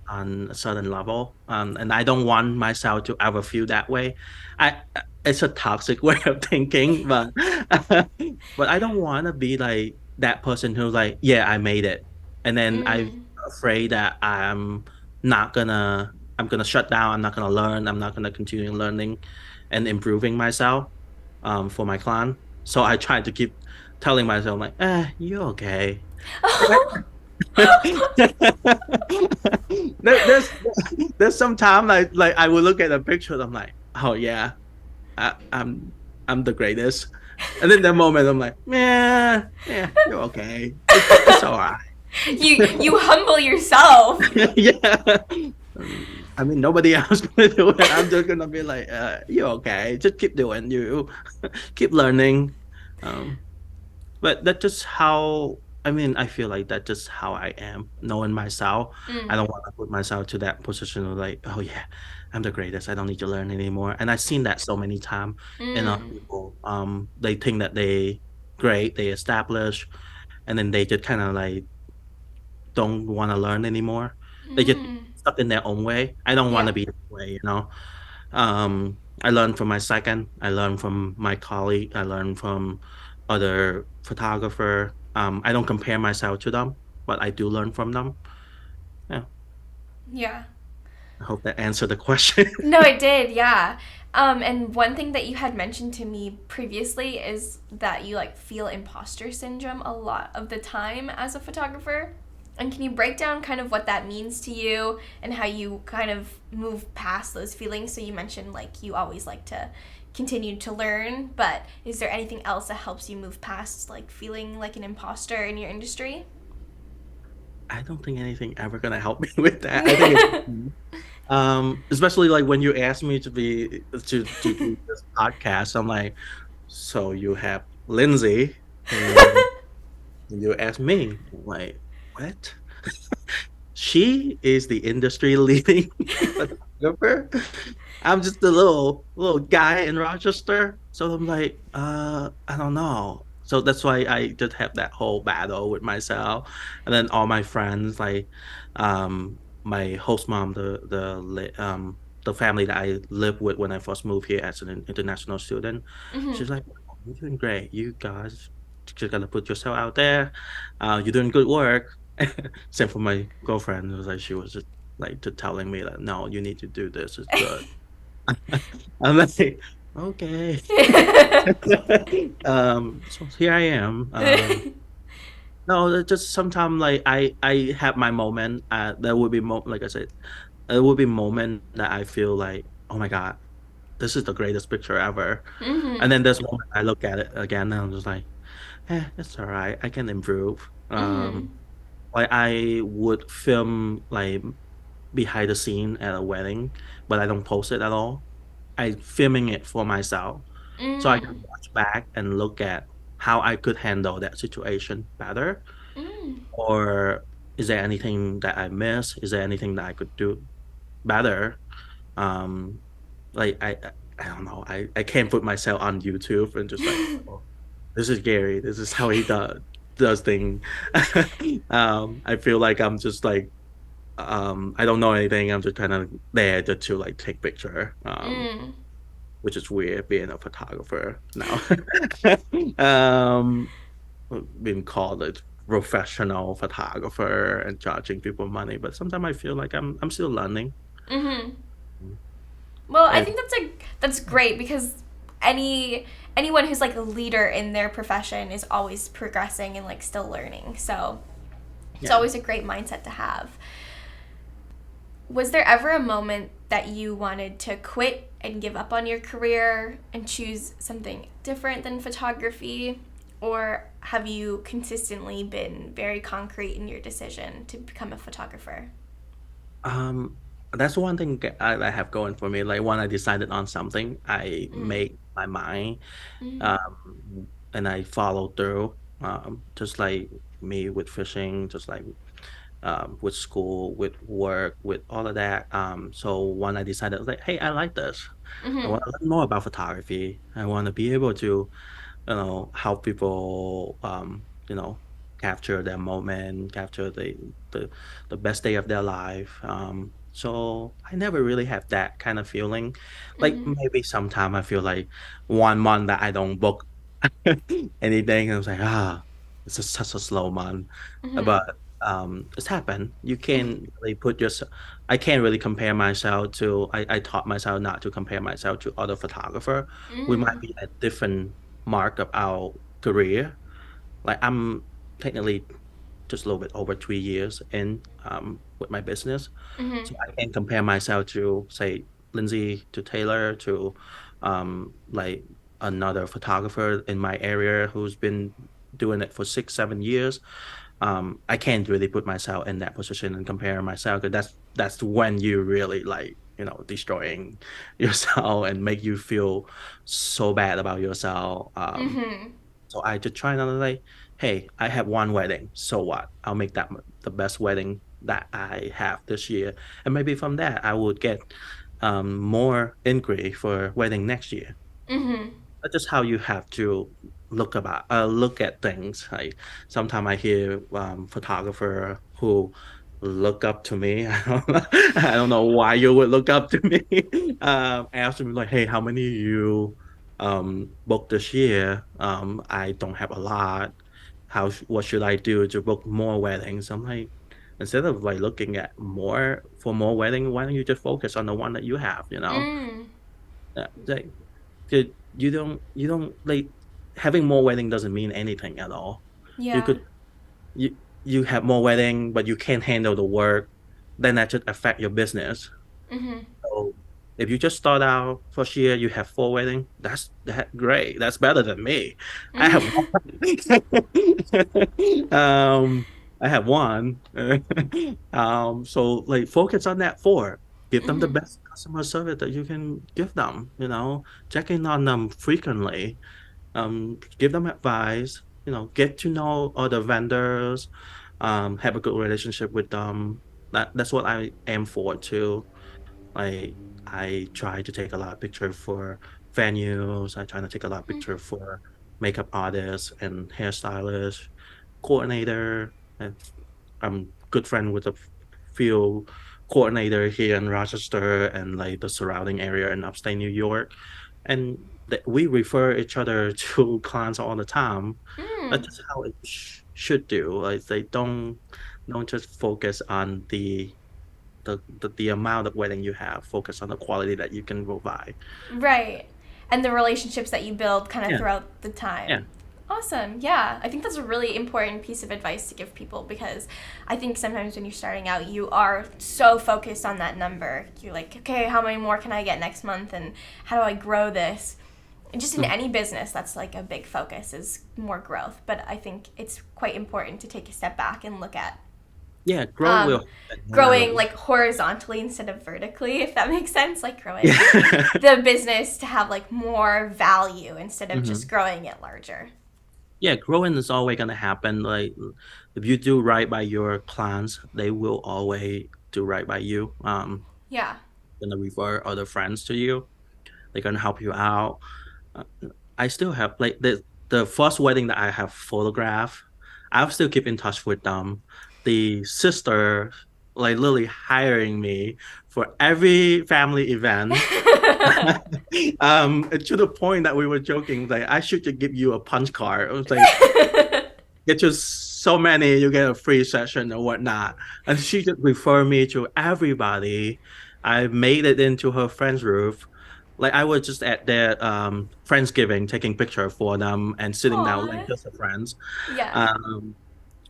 On a certain level, and I don't want myself to ever feel that way. It's a toxic way of thinking, but but I don't want to be like that person who's like, yeah, I made it, and then I'm Mm. afraid that I'm gonna shut down. I'm not gonna learn. I'm not gonna continue learning and improving myself, for my client. So I try to keep telling myself like, you're okay. There's there's some time like I will look at a picture and I'm like, oh yeah, I, I'm I'm the greatest. And then that moment I'm like, yeah, you're okay. It's all right. You humble yourself. Yeah. I mean nobody else gonna do it. I'm just gonna be like, you're okay. Just keep doing you. Keep learning. Um But that's just how I mean, I feel like that's just how I am, knowing myself. I Mm. don't wanna put myself to that position of like, "Oh, yeah, I'm the greatest. I don't need to learn anymore." And I've seen that so many time in other Mm. people. They think that they great, they establish, and then they just kinda, like, don't wanna learn anymore. They get Mm. stuck in their own way. I don't wanna Yeah. be that way. I learned from my second, I learned from my colleague, I learned from other photographer. I don't compare myself to them, but I do learn from them. Yeah, Yeah. I hope that answered the question. No, it did, yeah. And one thing that you had mentioned to me previously is that you like feel imposter syndrome a lot of the time as a photographer. And can you break down kind of what that means to you and how you kind of move past those feelings? So you mentioned like you always like to continue to learn, but is there anything else that helps you move past like feeling like an imposter in your industry? I don't think anything ever gonna help me with that. I think it's especially like when you asked me to do this podcast, I'm like, so you have Lindsay and you ask me, I'm like, what? She is the industry leading photographer. I'm just a little guy in Rochester. So I'm like, I don't know. So that's why I just have that whole battle with myself. And then all my friends, like my host mom, the family that I lived with when I first moved here as an international student, Hmm. she's like, "Oh, you're doing great. You guys just gotta put yourself out there. You're doing good work." Same for my girlfriend. It was like she was just like just telling me that no, you need to do this. It's good. I'm like, okay. So here I am. No, it's just sometimes like I have my moment. There will be like I said, there will be moment that I feel like, oh my God, this is the greatest picture ever. And Hmm. then there's moment I look at it again and I'm just like, it's all right. I can improve. Hmm. Like I would film like behind the scene at a wedding, but I don't post it at all. I filming it for myself, so I can Mm. watch back and look at how I could handle that situation better, Mm. or is there anything that I missed? Is there anything that I could do better? Um, like I don't know. I can't put myself on YouTube and just like, oh, this is Gary. This is how he does thing. I feel like I'm just like I don't know anything. I'm just kind of there just to like take picture. Mm. Which is weird being a photographer now. um, being called a professional photographer and charging people money, but sometimes I feel like I'm still learning. Mm-hmm. Well, I And think that's great because anyone who's like a leader in their profession is always progressing and like still learning. So it's yeah, always a great mindset to have. Was there ever a moment that you wanted to quit and give up on your career and choose something different than photography? Or have you consistently been very concrete in your decision to become a photographer? um, that's one thing I have going for me. Like when I decided on something, I Mm. make my mind, Mm. and I follow through. Just like me with fishing, just like with school, with work, with all of that. So when I decided, like, hey, I like this. I Mm-hmm. want to learn more about photography. I want to be able to, help people, capture their moment, capture the the best day of their life. So I never really have that kind of feeling. Like Mm-hmm. maybe sometime I feel like 1 month that I don't book anything, I was like, it's just such a slow month. Mm-hmm. But it's happened. You can't really put yourself. I can't really compare myself to. I taught myself not to compare myself to other photographer. We might Mm-hmm. be at different mark of our career. Like I'm technically just a little bit over 3 years in with my business, Mm-hmm. so I can compare myself to say Lindsay to Taylor to like another photographer in my area who's been doing it for 6 7 years. I can't really put myself in that position and compare myself because that's when you really like destroying yourself and make you feel so bad about yourself. Mm-hmm. So I just try to like, hey, I have one wedding, so what? I'll make that the best wedding that I have this year, and maybe from that I would get more inquiry for wedding next year. Mm-hmm. That's just how you have to look at things. Like sometimes I hear photographer who look up to me. I don't know why you would look up to me. Ask me like, hey, how many you booked this year? I don't have a lot. What should I do to book more weddings? I'm like, instead of like looking at more for more wedding, why don't you just focus on the one that you have? Mm. Like, you don't like having more wedding doesn't mean anything at all. You Yeah. could you you have more wedding, but you can't handle the work, then that should affect your business. Mm-hmm. So if you just start out first year, you have 4 wedding, that great. That's better than me. I have Mm-hmm. um I have one. So like focus on that four. Give them the Mm-hmm. best customer service that you can give them, check in on them frequently, give them advice, get to know other vendors, have a good relationship with them. That's what I aim for too. Like I try to take a lot of picture for venues. I try to take a lot of picture for makeup artists and hairstylists, coordinator. And I'm good friend with a few coordinator here in Rochester and like the surrounding area in upstate New York. And we refer each other to clients all the time. That's Mm. just how it should do. Like they don't just focus on the amount of wedding you have. Focus on the quality that you can provide. Right. And the relationships that you build kind of Yeah, throughout the yeah. time. Awesome. Yeah. I think that's a really important piece of advice to give people because I think sometimes when you're starting out, you are so focused on that number. You're like, okay, how many more can I get next month? And how do I grow this? And just in Mm, any business, that's like a big focus is more growth. But I think it's quite important to take a step back and look at Yeah, growth will happen no matter Growing what. like horizontally instead of vertically, if that makes sense. Like growing Yeah. the business to have like more value instead of just hmm growing it larger. Yeah, growing is always gonna happen. Like if you do right by your clients, they will always do right by you. Yeah. Gonna refer other friends to you. They're gonna help you out. Uh, I still have like the first wedding that I have photographed. I'll still keep in touch with them. The sister like literally hiring me for every family event. To the point that we were joking, like I should just give you a punch card. It was like get you so many, you get a free session or whatnot. And she just referred me to everybody. I made it into her friend's roof. Like I was just at their Friendsgiving taking picture for them and sitting down like Aw. just a friends. Yeah. Um,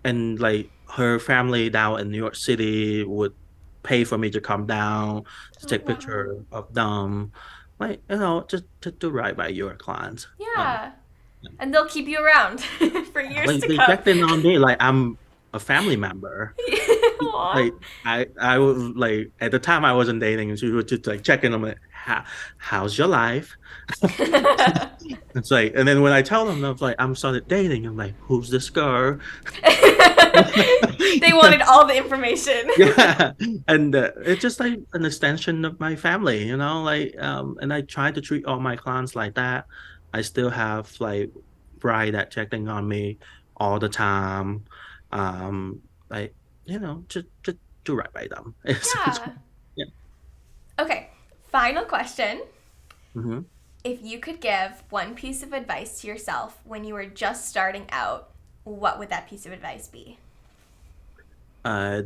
and like her family down in New York City would pay for me to come down to Oh, take wow. picture of them. Like, just to do right by your clients. Yeah. And they'll keep you around for years Like to they come. checked in on me like I'm a family member. Aw. Like I was like at the time I wasn't dating, and she would just like check in on me. How's your life? It's like, and then when I tell them, I was like, I'm started dating. I'm like, who's this girl? They wanted all the information. Yeah, and it's just like an extension of my family, like and I try to treat all my clients like that. I still have like bride that checking on me all the time. Like just do right by them. Yeah. Yeah. Okay. Final question. hmm If you could give one piece of advice to yourself when you were just starting out, what would that piece of advice be? Uh,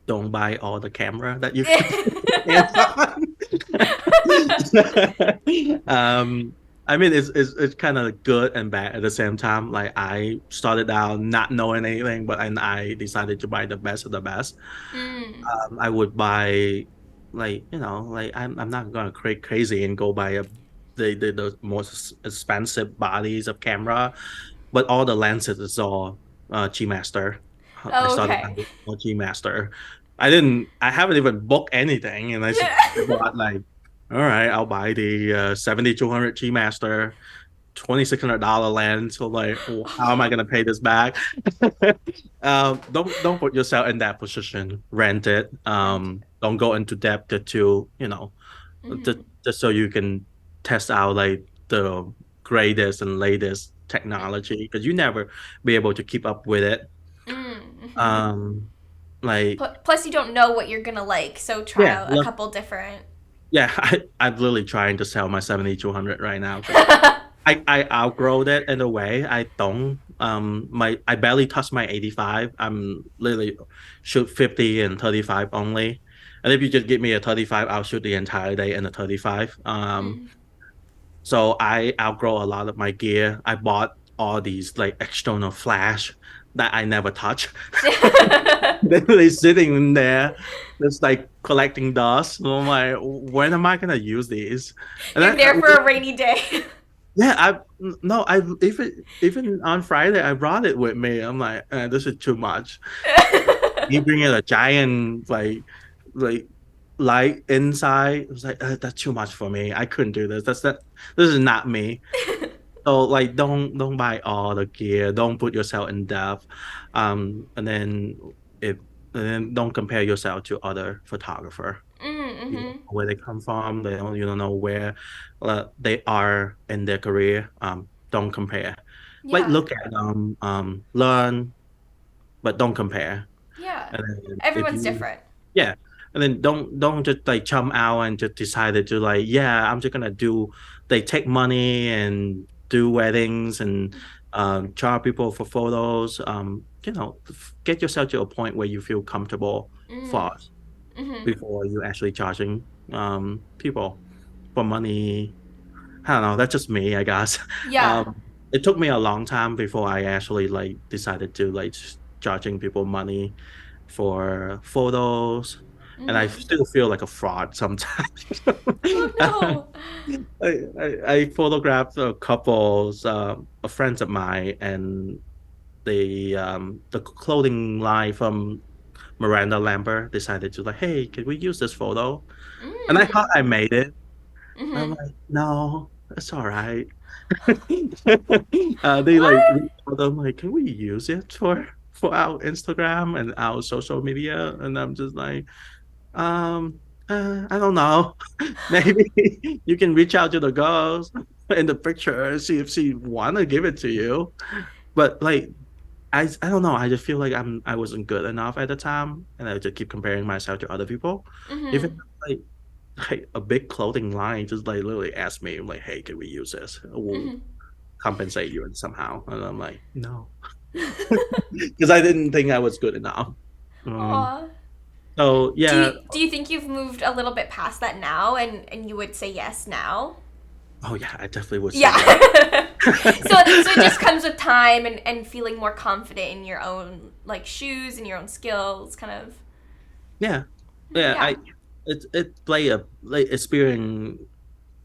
don't buy all the camera that you can I mean, it's kind of good and bad at the same time. Like I started out not knowing anything, but and I decided to buy the best of the best. Mm. I would buy like I'm not gonna crazy and go buy the most expensive bodies of camera, but all the lenses is all G Master. I Oh, started okay. out with G Master. I haven't even booked anything, and I just bought like, all right, I'll buy the 7200 G Master, $2,600 lens. So like, how am I gonna pay this back? Don't put yourself in that position. Rent it. Rent. Don't go into debt to just, Mm-hmm. just so you can test out like the greatest and latest technology because you never be able to keep up with it. Mm-hmm. Um, like Plus, you don't know what you're gonna like, so try yeah, out a couple different. yeah. I'm literally trying to sell my 7200 right now because I outgrow that in a way. I don't. I barely touch my 85. I'm literally shoot 50 and 35 only. And if you just give me a 35, I'll shoot the entire day in a 35. Mm. So I outgrow a lot of my gear. I bought all these like external flash that I never touch. Literally sitting in there, just like collecting dust. So I'm like, when am I gonna use these? And You're there for a rainy day. yeah, no, I even on Friday I brought it with me. I'm like, this is too much. You bring in a giant like light inside. It was like that's too much for me. I couldn't do this. This is not me. So like don't buy all the gear. Don't put yourself in debt. And then if and then don't compare yourself to other photographer. You don't Mm-hmm. know where they come from. You don't know where they are in their career. Don't compare. Like Yeah. look at them, learn, but don't compare. Yeah. And then if Everyone's you different. yeah, and then don't just like jump out and just decided to like yeah I'm just gonna do they take money and do weddings and charge people for photos. Get yourself to a point where you feel comfortable Mm. first Mm-hmm. before you actually charging people for money. I don't know. That's just me, I guess. Yeah. It took me a long time before I actually like decided to like charging people money for photos, and I Mm. still feel like a fraud sometimes. Oh no. I photographed a couples, of friends of mine, and the clothing line from Miranda Lambert decided to like, hey, can we use this photo? And I Mm. thought I made it. And I'm Mm-hmm. like, no, it's all right. They like What? reached out, I'm like, can we use it for our Instagram and our social media? And I'm just like, um, I don't know. Maybe you can reach out to the girls in the picture and see if she wanna give it to you. But like, I don't know. I just feel like I wasn't good enough at the time, and I just keep comparing myself to other people. Even Mm-hmm. like a big clothing line just like literally asked me like, "Hey, can we use this? We'll Mm-hmm. compensate you in somehow." And I'm like, "No," because I didn't think I was good enough. Um, Aw. so yeah. Do you think you've moved a little bit past that now, and you would say yes now? Oh yeah, I definitely would say Yeah. yes. So it just comes with time and feeling more confident in your own like shoes and your own skills, kind of. Yeah, yeah. Yeah. It play a like experience.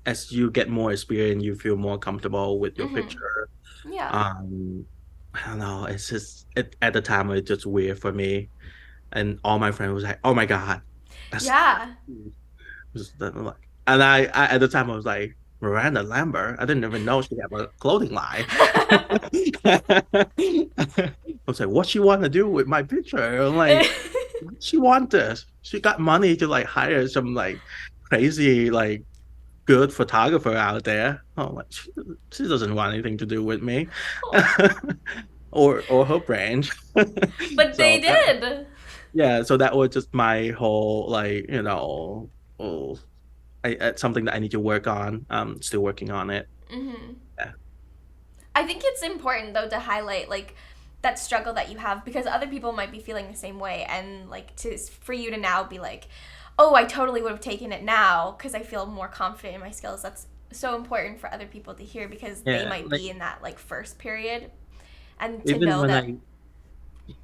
As you get more experience, you feel more comfortable with your Mm-hmm. picture. Yeah. Um, I don't know. It's just at the time it's just weird for me, and all my friends was like, "Oh my God, that's." Yeah. Like, and I at the time I was like, Miranda Lambert. I didn't even know she had a clothing line. I was like, what she want to do with my picture? I'm like, she want this. She got money to like hire some like crazy like good photographer out there. I'm like, she doesn't want anything to do with me, or her brand. But they So that, did. yeah, so that was just my whole like oh, it's something that I need to work on. Still working on it. Mm-hmm. Yeah, I think it's important though to highlight like that struggle that you have because other people might be feeling the same way and like to for you to now be like, "Oh, I totally would have taken it now because I feel more confident in my skills." That's so important for other people to hear because they yeah. might Like be in that like first period and to even know when that I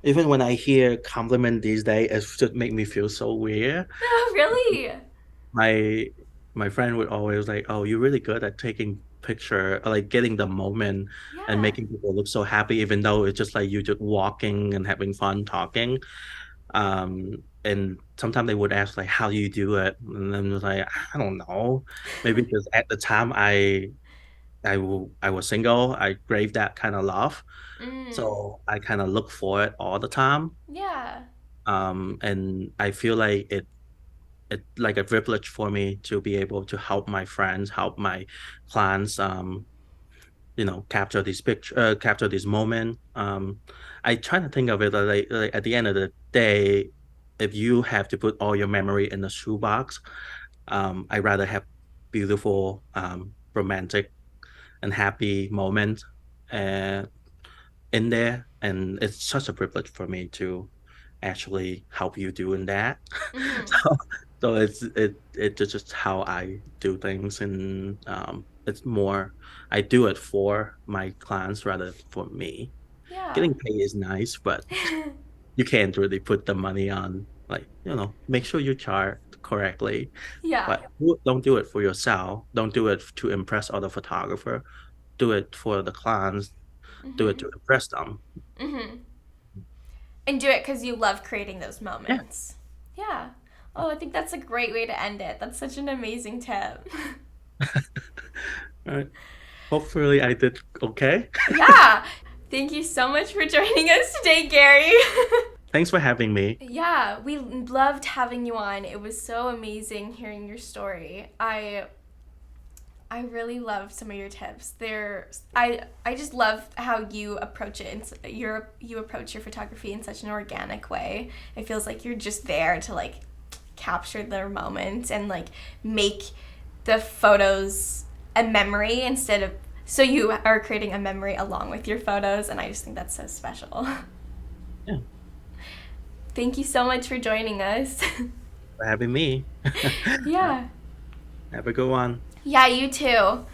even when I hear compliment these days, it just make me feel so weird. oh, really? My my friend would always like, "Oh, you're really good at taking picture, like getting the moment and Yeah. making people look so happy, even though it's just like you just walking and having fun talking." And sometimes they would ask like, "How do you do it?" And I'm just like, "I don't know." Maybe because at the time I was single, I crave that kind of love, Mm. so I kind of look for it all the time. Yeah. And I feel like it like a privilege for me to be able to help my friends, help my clients, capture this picture, capture this moment. I try to think of it like at the end of the day, if you have to put all your memory in a shoebox, I'd rather have beautiful, romantic, and happy moment, uh, in there, and it's such a privilege for me to actually help you doing that. Mm-hmm. So so it's just how I do things, and, it's more I do it for my clients rather for me. Yeah. Getting paid is nice, but you can't really put the money on, like, make sure you charge correctly, Yeah. but don't do it for yourself. Don't do it to impress other photographer. Do it for the clients. Do it Mm-hmm. to impress them. Mm-hmm. And do it because you love creating those Yeah. moments. Yeah. Oh, I think that's a great way to end it. That's such an amazing tip. Alright. Hopefully I did okay. Yeah. Thank you so much for joining us today, Gary. Thanks for having me. Yeah, we loved having you on. It was so amazing hearing your story. I really love some of your tips. I just love how you approach it. And you approach your photography in such an organic way. It feels like you're just there to like capture their moment and like make the photos a memory instead of so you are creating a memory along with your photos, and I just think that's so special. Yeah, Thank you so much for joining us. for having me. Yeah. Have a good one. Yeah, you too.